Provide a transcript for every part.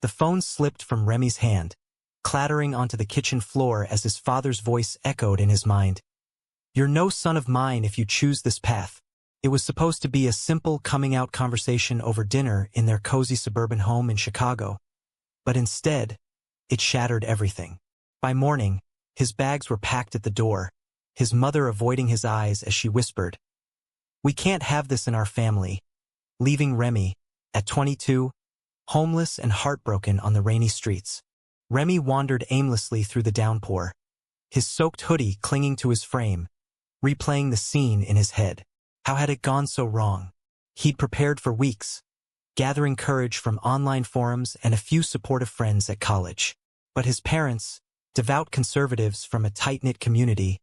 The phone slipped from Remy's hand, clattering onto the kitchen floor as his father's voice echoed in his mind. "You're no son of mine if you choose this path." It was supposed to be a simple coming-out conversation over dinner in their cozy suburban home in Chicago. But instead, it shattered everything. By morning, his bags were packed at the door, his mother avoiding his eyes as she whispered, "We can't have this in our family," leaving Remy, at 22, homeless and heartbroken on the rainy streets. Remy wandered aimlessly through the downpour, his soaked hoodie clinging to his frame, replaying the scene in his head. How had it gone so wrong? He'd prepared for weeks, gathering courage from online forums and a few supportive friends at college. But his parents, devout conservatives from a tight-knit community,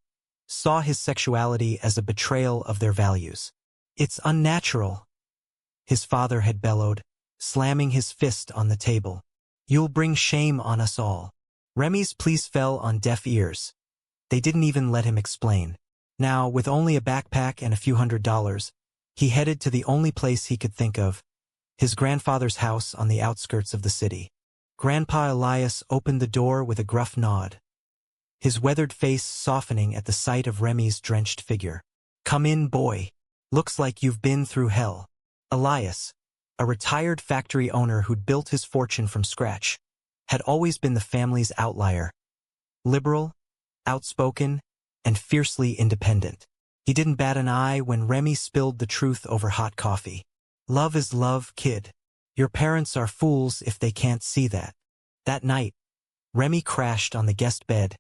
saw his sexuality as a betrayal of their values. "It's unnatural," his father had bellowed, slamming his fist on the table. "You'll bring shame on us all." Remy's pleas fell on deaf ears. They didn't even let him explain. Now, with only a backpack and a few $100s, he headed to the only place he could think of, his grandfather's house on the outskirts of the city. Grandpa Elias opened the door with a gruff nod, his weathered face softening at the sight of Remy's drenched figure. "Come in, boy. Looks like you've been through hell." Elias, a retired factory owner who'd built his fortune from scratch, had always been the family's outlier. Liberal, outspoken, and fiercely independent. He didn't bat an eye when Remy spilled the truth over hot coffee. "Love is love, kid. Your parents are fools if they can't see that." That night, Remy crashed on the guest bed,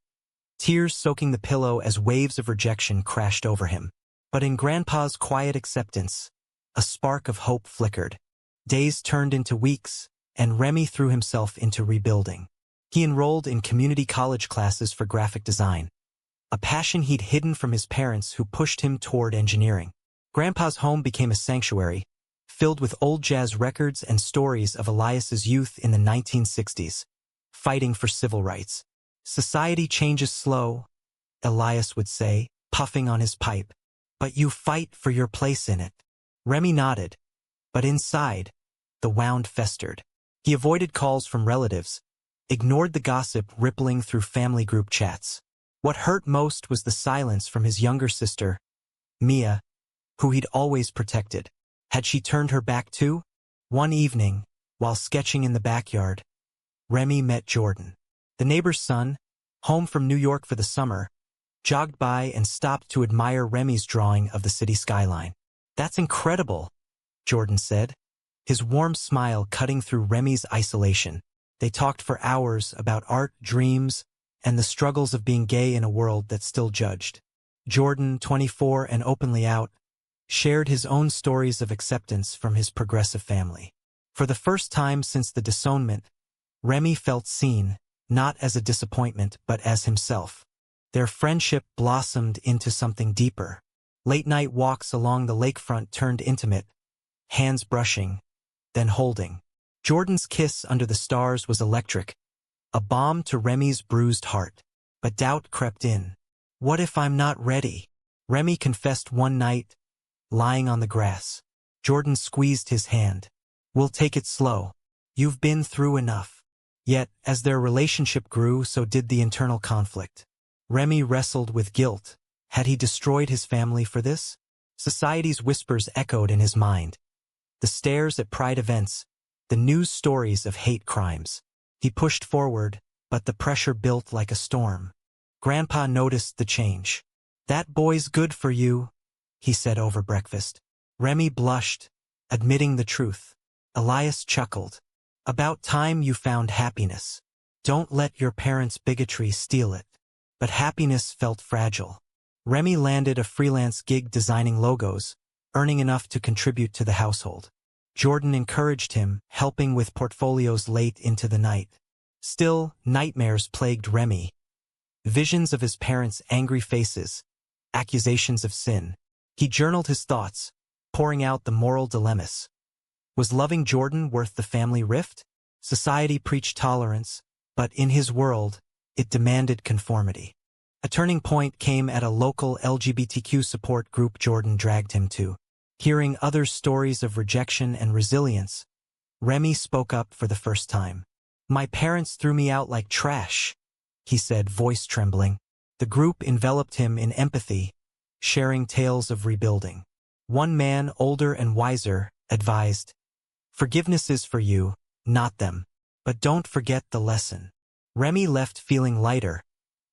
tears soaking the pillow as waves of rejection crashed over him. But in Grandpa's quiet acceptance, a spark of hope flickered. Days turned into weeks, and Remy threw himself into rebuilding. He enrolled in community college classes for graphic design, a passion he'd hidden from his parents who pushed him toward engineering. Grandpa's home became a sanctuary, filled with old jazz records and stories of Elias's youth in the 1960s, fighting for civil rights. "Society changes slow," Elias would say, puffing on his pipe, "but you fight for your place in it." Remy nodded, but inside, the wound festered. He avoided calls from relatives, ignored the gossip rippling through family group chats. What hurt most was the silence from his younger sister, Mia, who he'd always protected. Had she turned her back too? One evening, while sketching in the backyard, Remy met Jordan. The neighbor's son, home from New York for the summer, jogged by and stopped to admire Remy's drawing of the city skyline. "That's incredible," Jordan said, his warm smile cutting through Remy's isolation. They talked for hours about art, dreams, and the struggles of being gay in a world that still judged. Jordan, 24 and openly out, shared his own stories of acceptance from his progressive family. For the first time since the disownment, Remy felt seen, not as a disappointment but as himself. Their friendship blossomed into something deeper. Late-night walks along the lakefront turned intimate, hands brushing, then holding. Jordan's kiss under the stars was electric, a balm to Remy's bruised heart. But doubt crept in. "What if I'm not ready?" Remy confessed one night, lying on the grass. Jordan squeezed his hand. "We'll take it slow. You've been through enough." Yet, as their relationship grew, so did the internal conflict. Remy wrestled with guilt. Had he destroyed his family for this? Society's whispers echoed in his mind. The stares at pride events, the news stories of hate crimes. He pushed forward, but the pressure built like a storm. Grandpa noticed the change. "That boy's good for you," he said over breakfast. Remy blushed, admitting the truth. Elias chuckled. "About time you found happiness. Don't let your parents' bigotry steal it." But happiness felt fragile. Remy landed a freelance gig designing logos, earning enough to contribute to the household. Jordan encouraged him, helping with portfolios late into the night. Still, nightmares plagued Remy. Visions of his parents' angry faces, accusations of sin. He journaled his thoughts, pouring out the moral dilemmas. Was loving Jordan worth the family rift? Society preached tolerance, but in his world, it demanded conformity. A turning point came at a local LGBTQ support group Jordan dragged him to. Hearing others' stories of rejection and resilience, Remy spoke up for the first time. My parents threw me out like trash, he said, voice trembling. The group enveloped him in empathy, sharing tales of rebuilding. One man, older and wiser, advised, "Forgiveness is for you, not them. But don't forget the lesson." Remy left feeling lighter,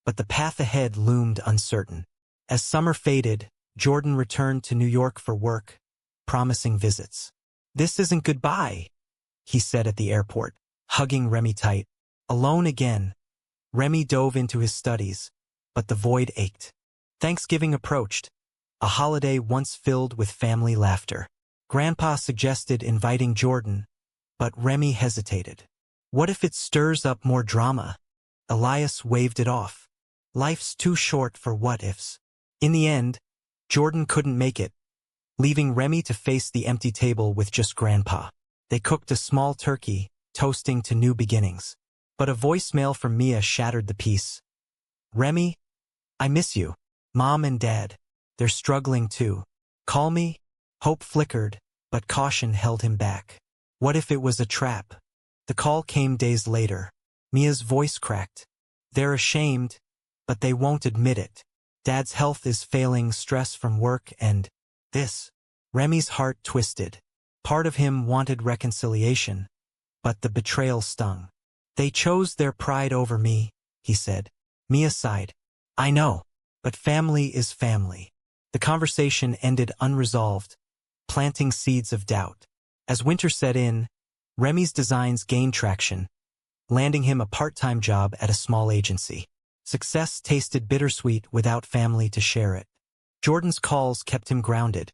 but the path ahead loomed uncertain. As summer faded, Jordan returned to New York for work, promising visits. "This isn't goodbye," he said at the airport, hugging Remy tight. Alone again, Remy dove into his studies, but the void ached. Thanksgiving approached, a holiday once filled with family laughter. Grandpa suggested inviting Jordan, but Remy hesitated. What if it stirs up more drama? Elias waved it off. Life's too short for what-ifs. In the end, Jordan couldn't make it, leaving Remy to face the empty table with just Grandpa. They cooked a small turkey, toasting to new beginnings. But a voicemail from Mia shattered the peace. "Remy, I miss you. Mom and Dad, they're struggling too. Call me?" Hope flickered, but caution held him back. What if it was a trap? The call came days later. Mia's voice cracked. "They're ashamed, but they won't admit it. Dad's health is failing, stress from work and this." Remy's heart twisted. Part of him wanted reconciliation, but the betrayal stung. "They chose their pride over me," he said. Mia sighed. "I know, but family is family." The conversation ended unresolved, planting seeds of doubt. As winter set in, Remy's designs gained traction, landing him a part-time job at a small agency. Success tasted bittersweet without family to share it. Jordan's calls kept him grounded,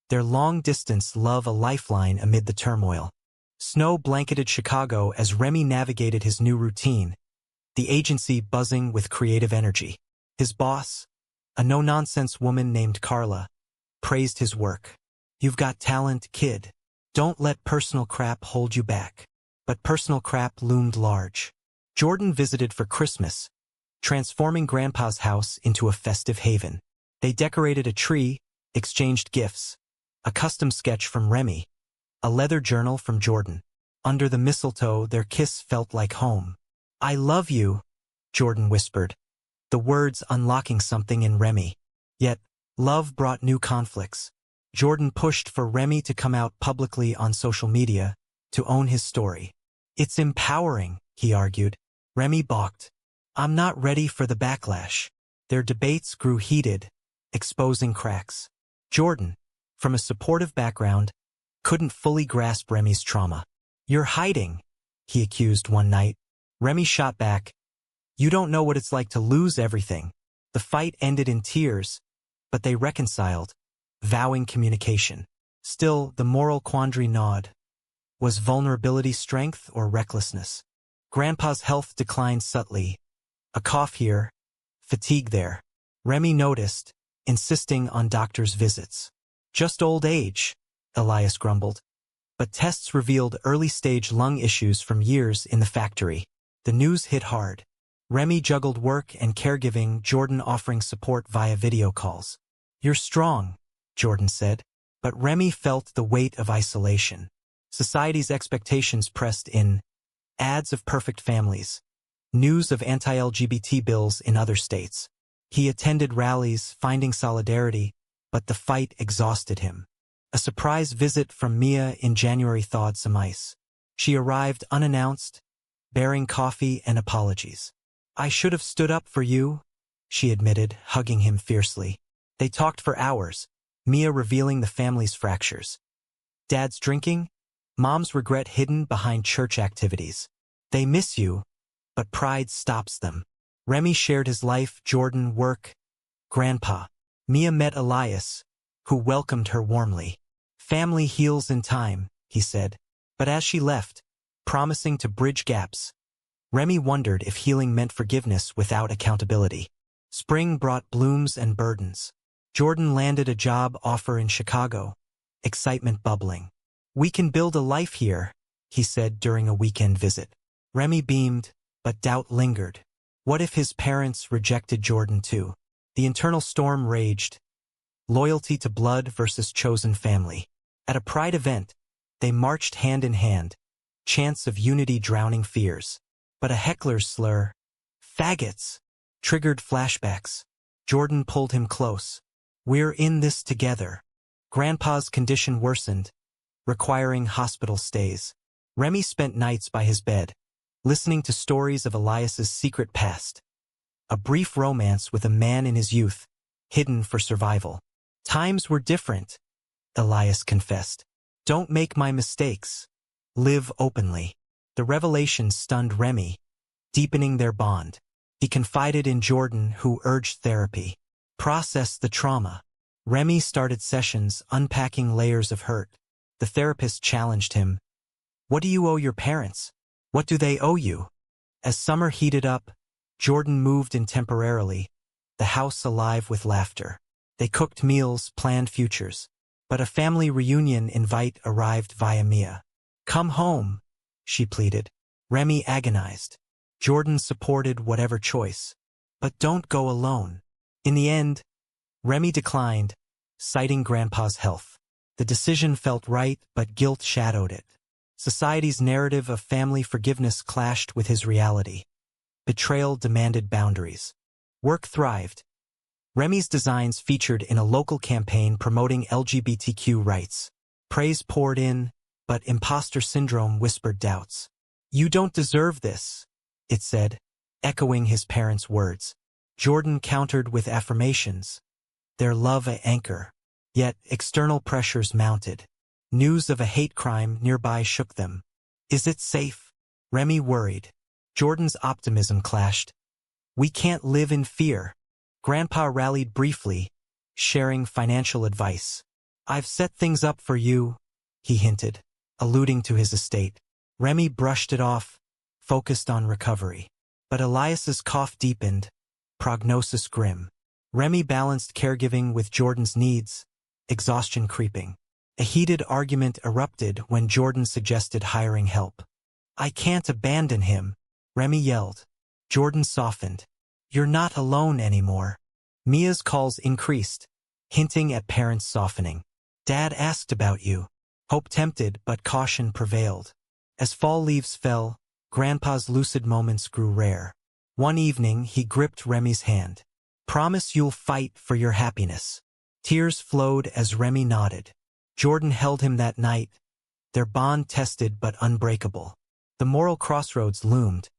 their long-distance love a lifeline amid the turmoil. Snow blanketed Chicago as Remy navigated his new routine, the agency buzzing with creative energy. His boss, a no-nonsense woman named Carla, praised his work. "You've got talent, kid. Don't let personal crap hold you back." But personal crap loomed large. Jordan visited for Christmas, transforming Grandpa's house into a festive haven. They decorated a tree, exchanged gifts, a custom sketch from Remy, a leather journal from Jordan. Under the mistletoe, their kiss felt like home. "I love you," Jordan whispered, the words unlocking something in Remy. Yet, love brought new conflicts. Jordan pushed for Remy to come out publicly on social media, to own his story. "It's empowering," he argued. Remy balked. "I'm not ready for the backlash." Their debates grew heated, exposing cracks. Jordan, from a supportive background, couldn't fully grasp Remy's trauma. "You're hiding," he accused one night. Remy shot back, "You don't know what it's like to lose everything." The fight ended in tears, but they reconciled, vowing communication. Still, the moral quandary gnawed. Was vulnerability strength or recklessness? Grandpa's health declined subtly. A cough here, fatigue there. Remy noticed, insisting on doctor's visits. "Just old age," Elias grumbled. But tests revealed early-stage lung issues from years in the factory. The news hit hard. Remy juggled work and caregiving, Jordan offering support via video calls. "You're strong," Jordan said. But Remy felt the weight of isolation. Society's expectations pressed in. Ads of perfect families. News of anti-LGBT bills in other states. He attended rallies, finding solidarity, but the fight exhausted him. A surprise visit from Mia in January thawed some ice. She arrived unannounced, bearing coffee and apologies. "I should have stood up for you," she admitted, hugging him fiercely. They talked for hours, Mia revealing the family's fractures. Dad's drinking, Mom's regret hidden behind church activities. They miss you, but pride stops them. Remy shared his life, Jordan, work, Grandpa. Mia met Elias, who welcomed her warmly. "Family heals in time," he said. But as she left, promising to bridge gaps, Remy wondered if healing meant forgiveness without accountability. Spring brought blooms and burdens. Jordan landed a job offer in Chicago, excitement bubbling. "We can build a life here," he said during a weekend visit. Remy beamed, but doubt lingered. What if his parents rejected Jordan too? The internal storm raged. Loyalty to blood versus chosen family. At a pride event, they marched hand in hand, chants of unity drowning fears. But a heckler's slur, "Faggots," triggered flashbacks. Jordan pulled him close. "We're in this together." Grandpa's condition worsened, requiring hospital stays. Remy spent nights by his bed, listening to stories of Elias's secret past. A brief romance with a man in his youth, hidden for survival. "Times were different," Elias confessed. "Don't make my mistakes. Live openly." The revelation stunned Remy, deepening their bond. He confided in Jordan, who urged therapy. Process the trauma. Remy started sessions unpacking layers of hurt. The therapist challenged him. "What do you owe your parents? What do they owe you?" As summer heated up, Jordan moved in temporarily, the house alive with laughter. They cooked meals, planned futures. But a family reunion invite arrived via Mia. "Come home," she pleaded. Remy agonized. Jordan supported whatever choice. "But don't go alone." In the end, Remy declined, citing Grandpa's health. The decision felt right, but guilt shadowed it. Society's narrative of family forgiveness clashed with his reality. Betrayal demanded boundaries. Work thrived. Remy's designs featured in a local campaign promoting LGBTQ rights. Praise poured in, but imposter syndrome whispered doubts. "You don't deserve this," it said, echoing his parents' words. Jordan countered with affirmations, their love an anchor. Yet external pressures mounted. News of a hate crime nearby shook them. "Is it safe?" Remy worried. Jordan's optimism clashed. "We can't live in fear." Grandpa rallied briefly, sharing financial advice. "I've set things up for you," he hinted, alluding to his estate. Remy brushed it off, focused on recovery. But Elias's cough deepened, prognosis grim. Remy balanced caregiving with Jordan's needs, exhaustion creeping. A heated argument erupted when Jordan suggested hiring help. "I can't abandon him," Remy yelled. Jordan softened. "You're not alone anymore." Mia's calls increased, hinting at parents softening. "Dad asked about you." Hope tempted, but caution prevailed. As fall leaves fell, Grandpa's lucid moments grew rare. One evening, he gripped Remy's hand. "Promise you'll fight for your happiness." Tears flowed as Remy nodded. Jordan held him that night, their bond tested but unbreakable. The moral crossroads loomed.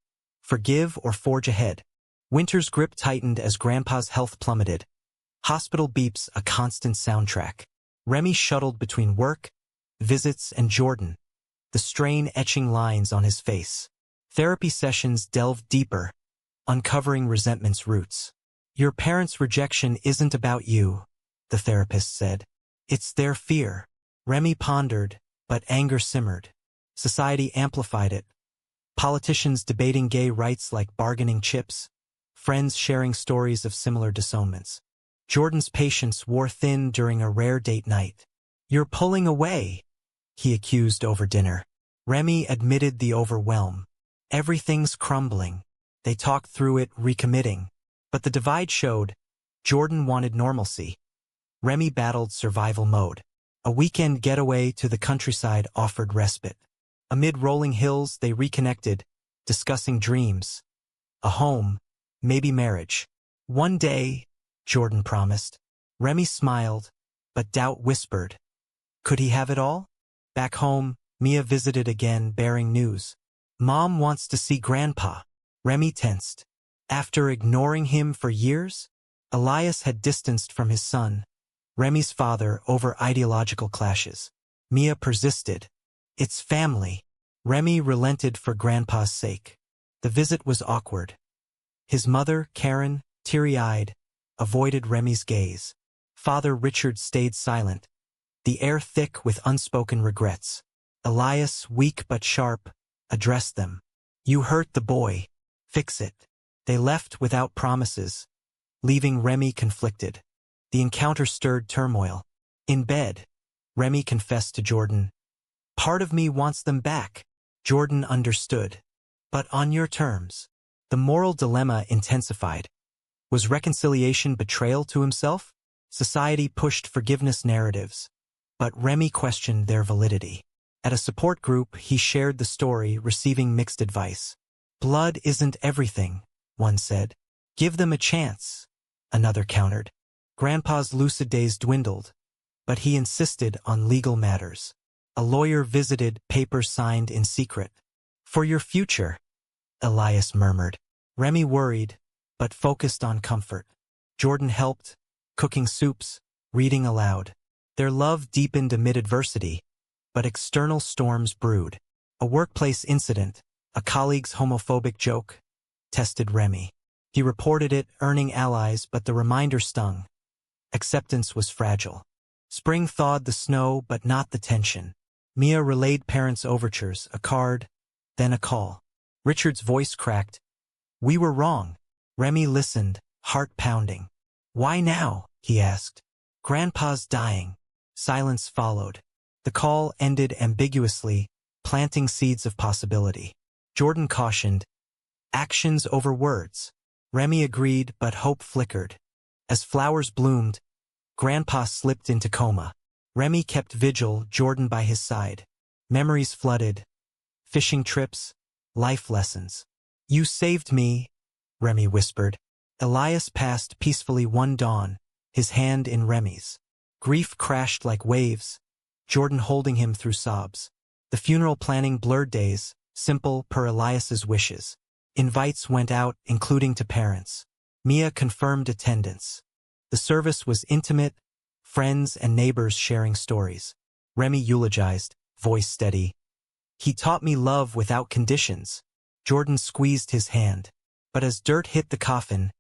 Forgive or forge ahead. Winter's grip tightened as Grandpa's health plummeted. Hospital beeps a constant soundtrack. Remy shuttled between work, visits, and Jordan, the strain etching lines on his face. Therapy sessions delved deeper, uncovering resentment's roots. "Your parents' rejection isn't about you," the therapist said. "It's their fear." Remy pondered, but anger simmered. Society amplified it. Politicians debating gay rights like bargaining chips. Friends sharing stories of similar disownments. Jordan's patience wore thin during a rare date night. "You're pulling away," he accused over dinner. Remy admitted the overwhelm. "Everything's crumbling." They talked through it, recommitting. But the divide showed. Jordan wanted normalcy. Remy battled survival mode. A weekend getaway to the countryside offered respite. Amid rolling hills, they reconnected, discussing dreams. A home, maybe marriage. "One day," Jordan promised. Remy smiled, but doubt whispered. Could he have it all? Back home, Mia visited again, bearing news. "Mom wants to see Grandpa." Remy tensed. After ignoring him for years, Elias had distanced from his son, Remy's father, over ideological clashes. Mia persisted. "It's family." Remy relented for Grandpa's sake. The visit was awkward. His mother, Karen, teary-eyed, avoided Remy's gaze. Father Richard stayed silent, the air thick with unspoken regrets. Elias, weak but sharp, addressed them. "You hurt the boy. Fix it." They left without promises, leaving Remy conflicted. The encounter stirred turmoil. In bed, Remy confessed to Jordan. "Part of me wants them back." Jordan understood. "But on your terms." The moral dilemma intensified. Was reconciliation betrayal to himself? Society pushed forgiveness narratives, but Remy questioned their validity. At a support group, he shared the story, receiving mixed advice. "Blood isn't everything," one said. "Give them a chance," another countered. Grandpa's lucid days dwindled, but he insisted on legal matters. A lawyer visited, papers signed in secret. "For your future," Elias murmured. Remy worried, but focused on comfort. Jordan helped, cooking soups, reading aloud. Their love deepened amid adversity, but external storms brewed. A workplace incident, a colleague's homophobic joke, tested Remy. He reported it, earning allies, but the reminder stung. Acceptance was fragile. Spring thawed the snow, but not the tension. Mia relayed parents' overtures, a card, then a call. Richard's voice cracked. "We were wrong." Remy listened, heart pounding. "Why now?" he asked. "Grandpa's dying." Silence followed. The call ended ambiguously, planting seeds of possibility. Jordan cautioned, "Actions over words." Remy agreed, but hope flickered. As flowers bloomed, Grandpa slipped into coma. Remy kept vigil, Jordan by his side. Memories flooded. Fishing trips, life lessons. "You saved me," Remy whispered. Elias passed peacefully one dawn, his hand in Remy's. Grief crashed like waves, Jordan holding him through sobs. The funeral planning blurred days, simple per Elias's wishes. Invites went out, including to parents. Mia confirmed attendance. The service was intimate, friends and neighbors sharing stories. Remy eulogized, voice steady. "He taught me love without conditions." Jordan squeezed his hand. But as dirt hit the coffin,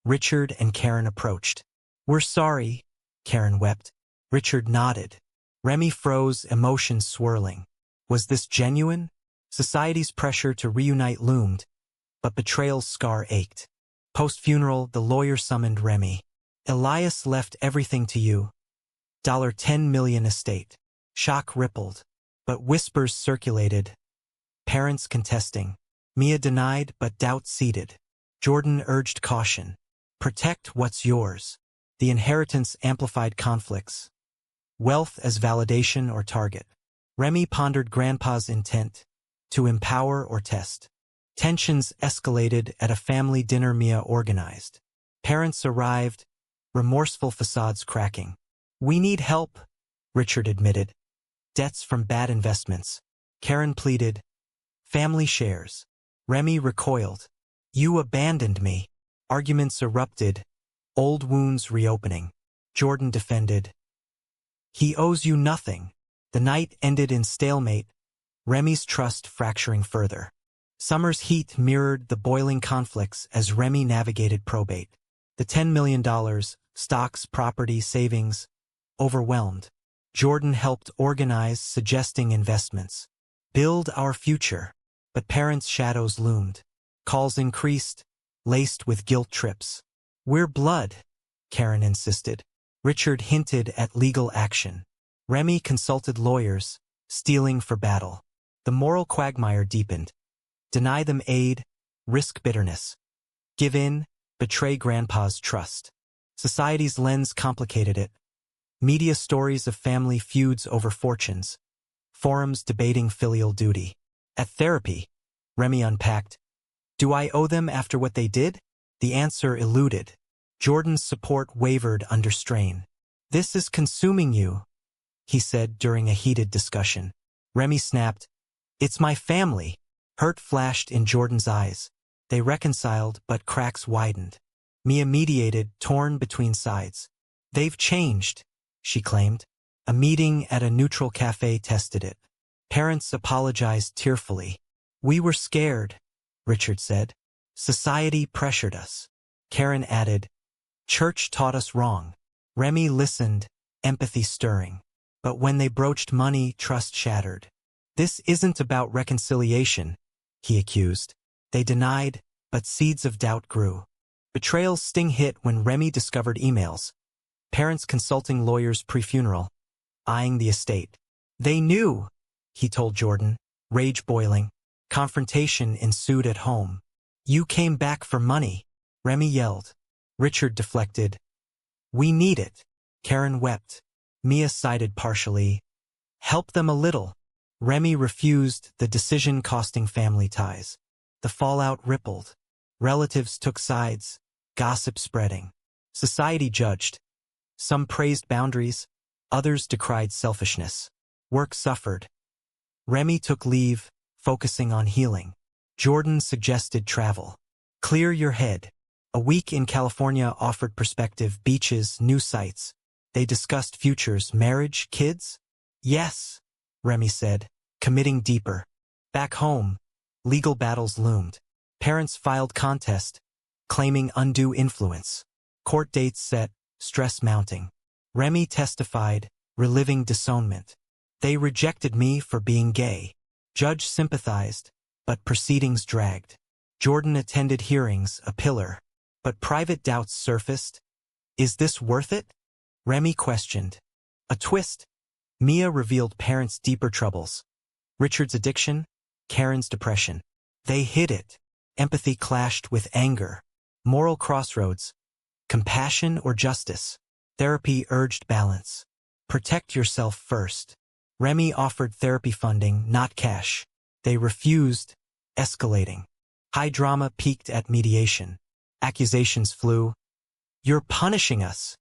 Richard and Karen approached. "We're sorry," Karen wept. Richard nodded. Remy froze, emotions swirling. Was this genuine? Society's pressure to reunite loomed, but betrayal's scar ached. Post-funeral, the lawyer summoned Remy. "Elias left everything to you. $10 million estate." Shock rippled, but whispers circulated. Parents contesting. Mia denied, but doubt seeded. Jordan urged caution. "Protect what's yours." The inheritance amplified conflicts. Wealth as validation or target. Remy pondered Grandpa's intent, to empower or test. Tensions escalated at a family dinner Mia organized. Parents arrived, remorseful facades cracking. "We need help," Richard admitted. "Debts from bad investments." Karen pleaded. "Family shares." Remy recoiled. "You abandoned me." Arguments erupted, old wounds reopening. Jordan defended. "He owes you nothing." The night ended in stalemate, Remy's trust fracturing further. Summer's heat mirrored the boiling conflicts as Remy navigated probate. The $10 million, stocks, property, savings, overwhelmed. Jordan helped organize, suggesting investments. "Build our future." But parents' shadows loomed. Calls increased, laced with guilt trips. "We're blood," Karen insisted. Richard hinted at legal action. Remy consulted lawyers, stealing for battle. The moral quagmire deepened. Deny them aid, risk bitterness. Give in, betray Grandpa's trust. Society's lens complicated it. Media stories of family feuds over fortunes. Forums debating filial duty. At therapy, Remy unpacked. "Do I owe them after what they did?" The answer eluded. Jordan's support wavered under strain. "This is consuming you," he said during a heated discussion. Remy snapped. "It's my family." Hurt flashed in Jordan's eyes. They reconciled, but cracks widened. Mia mediated, torn between sides. "They've changed," she claimed. A meeting at a neutral cafe tested it. Parents apologized tearfully. "We were scared," Richard said. "Society pressured us." Karen added, "Church taught us wrong." Remy listened, empathy stirring. But when they broached money, trust shattered. "This isn't about reconciliation," he accused. They denied, but seeds of doubt grew. Betrayal's sting hit when Remy discovered emails. Parents consulting lawyers pre-funeral, eyeing the estate. "They knew," he told Jordan, rage boiling. Confrontation ensued at home. "You came back for money," Remy yelled. Richard deflected. "We need it." Karen wept. Mia sided partially. "Help them a little." Remy refused, the decision costing family ties. The fallout rippled. Relatives took sides, gossip spreading. Society judged. Some praised boundaries, others decried selfishness. Work suffered. Remy took leave, focusing on healing. Jordan suggested travel. Clear your head. A week in California offered perspective, beaches, new sights. They discussed futures, marriage, kids? Yes, Remy said, committing deeper. Back home, legal battles loomed. Parents filed contest, claiming undue influence. Court dates set, stress mounting. Remy testified, reliving disownment. They rejected me for being gay. Judge sympathized, but proceedings dragged. Jordan attended hearings, a pillar. But private doubts surfaced. Is this worth it? Remy questioned. A twist. Mia revealed parents' deeper troubles. Richard's addiction, Karen's depression. They hid it. Empathy clashed with anger. Moral crossroads. Compassion or justice? Therapy urged balance. Protect yourself first. Remy offered therapy funding, not cash. They refused, escalating. High drama peaked at mediation. Accusations flew. You're punishing us,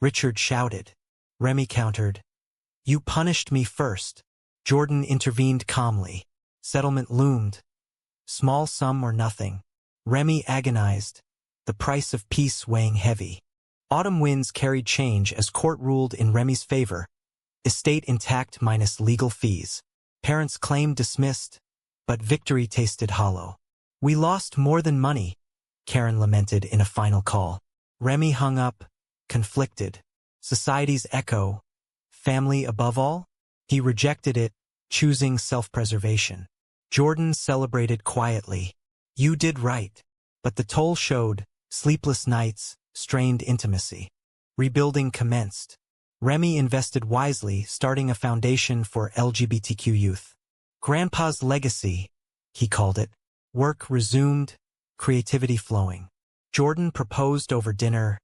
Richard shouted. Remy countered. You punished me first. Jordan intervened calmly. Settlement loomed. Small sum or nothing. Remy agonized, the price of peace weighing heavy. Autumn winds carried change as court ruled in Remy's favor. Estate intact minus legal fees. Parents' claim dismissed, but victory tasted hollow. We lost more than money, Karen lamented in a final call. Remy hung up, conflicted. Society's echo. Family above all? He rejected it, choosing self-preservation. Jordan celebrated quietly. You did right. But the toll showed, sleepless nights, strained intimacy. Rebuilding commenced. Remy invested wisely, starting a foundation for LGBTQ youth. Grandpa's legacy, he called it. Work resumed, creativity flowing. Jordan proposed over dinner.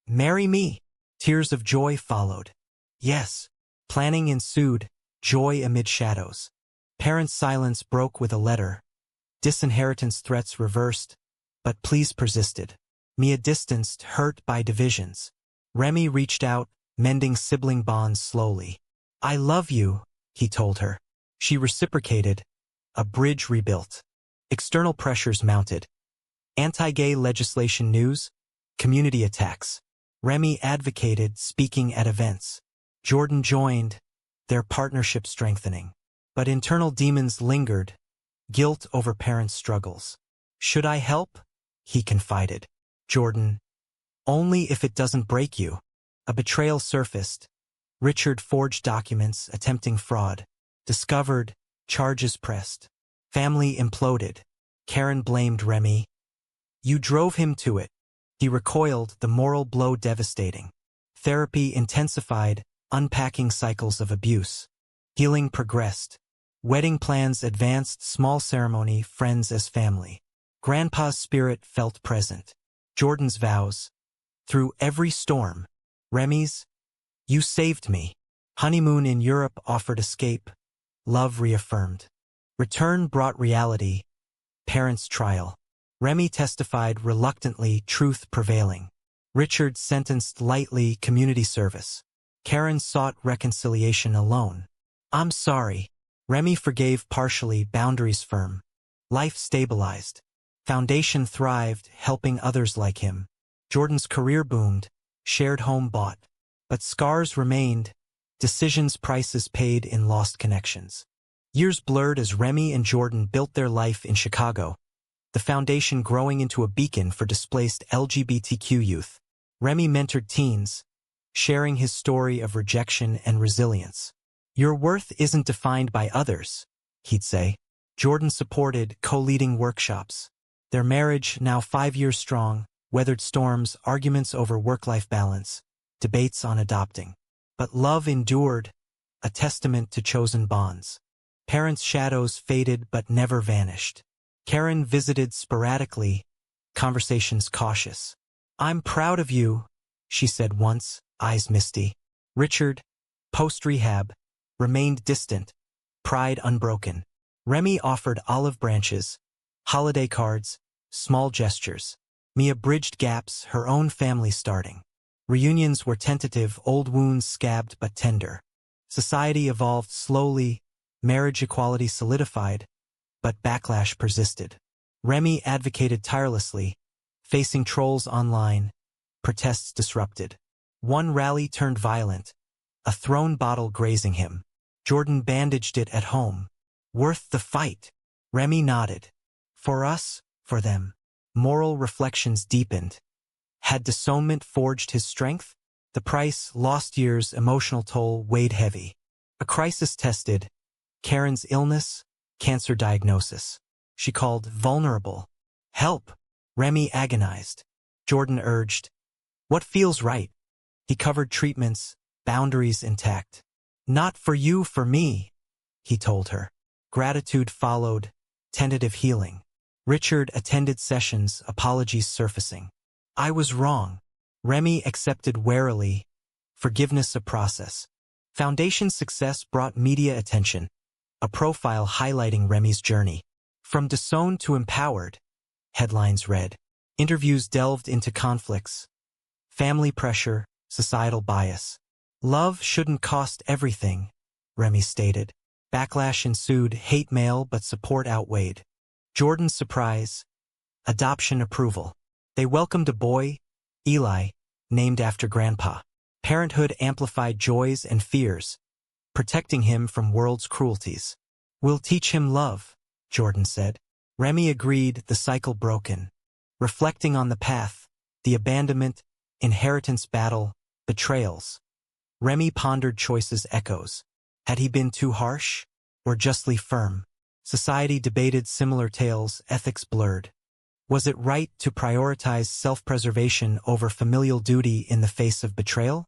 Marry me. Tears of joy followed. Yes. Planning ensued, joy amid shadows. Parents' silence broke with a letter. Disinheritance threats reversed, but pleas persisted. Mia distanced, hurt by divisions. Remy reached out, mending sibling bonds slowly. I love you, he told her. She reciprocated. A bridge rebuilt. External pressures mounted. Anti-gay legislation news, community attacks. Remy advocated, speaking at events. Jordan joined, their partnership strengthening. But internal demons lingered, guilt over parents' struggles. Should I help? He confided. Jordan, only if it doesn't break you. A betrayal surfaced. Richard forged documents, attempting fraud. Discovered, charges pressed. Family imploded. Karen blamed Remy. You drove him to it. He recoiled, the moral blow devastating. Therapy intensified, unpacking cycles of abuse. Healing progressed. Wedding plans advanced, small ceremony, friends as family. Grandpa's spirit felt present. Jordan's vows. Through every storm. Remy's, you saved me. Honeymoon in Europe offered escape. Love reaffirmed. Return brought reality. Parents' trial. Remy testified reluctantly, truth prevailing. Richard sentenced lightly, community service. Karen sought reconciliation alone. I'm sorry. Remy forgave partially, boundaries firm. Life stabilized. Foundation thrived, helping others like him. Jordan's career boomed, shared home bought. But scars remained, decisions prices paid in lost connections. Years blurred as Remy and Jordan built their life in Chicago, the foundation growing into a beacon for displaced LGBTQ youth. Remy mentored teens, sharing his story of rejection and resilience. Your worth isn't defined by others, he'd say. Jordan supported, co-leading workshops. Their marriage, now 5 years strong, weathered storms, arguments over work-life balance, debates on adopting. But love endured, a testament to chosen bonds. Parents' shadows faded but never vanished. Karen visited sporadically, conversations cautious. I'm proud of you, she said once, eyes misty. Richard, post-rehab, remained distant, pride unbroken. Remy offered olive branches, holiday cards, small gestures. Mia bridged gaps, her own family starting. Reunions were tentative, old wounds scabbed but tender. Society evolved slowly, marriage equality solidified, but backlash persisted. Remy advocated tirelessly, facing trolls online, protests disrupted. One rally turned violent, a thrown bottle grazing him. Jordan bandaged it at home. Worth the fight. Remy nodded. For us, for them. Moral reflections deepened. Had disownment forged his strength? The price, lost years, emotional toll weighed heavy. A crisis tested. Karen's illness, cancer diagnosis. She called vulnerable. Help! Remy agonized. Jordan urged. What feels right? He covered treatments, boundaries intact. Not for you, for me, he told her. Gratitude followed, tentative healing. Richard attended sessions, apologies surfacing. I was wrong. Remy accepted warily, forgiveness a process. Foundation success brought media attention, a profile highlighting Remy's journey. From disowned to empowered, headlines read. Interviews delved into conflicts, family pressure, societal bias. Love shouldn't cost everything, Remy stated. Backlash ensued, hate mail but support outweighed. Jordan's surprise, adoption approval. They welcomed a boy, Eli, named after Grandpa. Parenthood amplified joys and fears, protecting him from world's cruelties. We'll teach him love, Jordan said. Remy agreed, the cycle broken. Reflecting on the path, the abandonment, inheritance battle, betrayals. Remy pondered choices echoes. Had he been too harsh, or justly firm? Society debated similar tales, ethics blurred. Was it right to prioritize self-preservation over familial duty in the face of betrayal?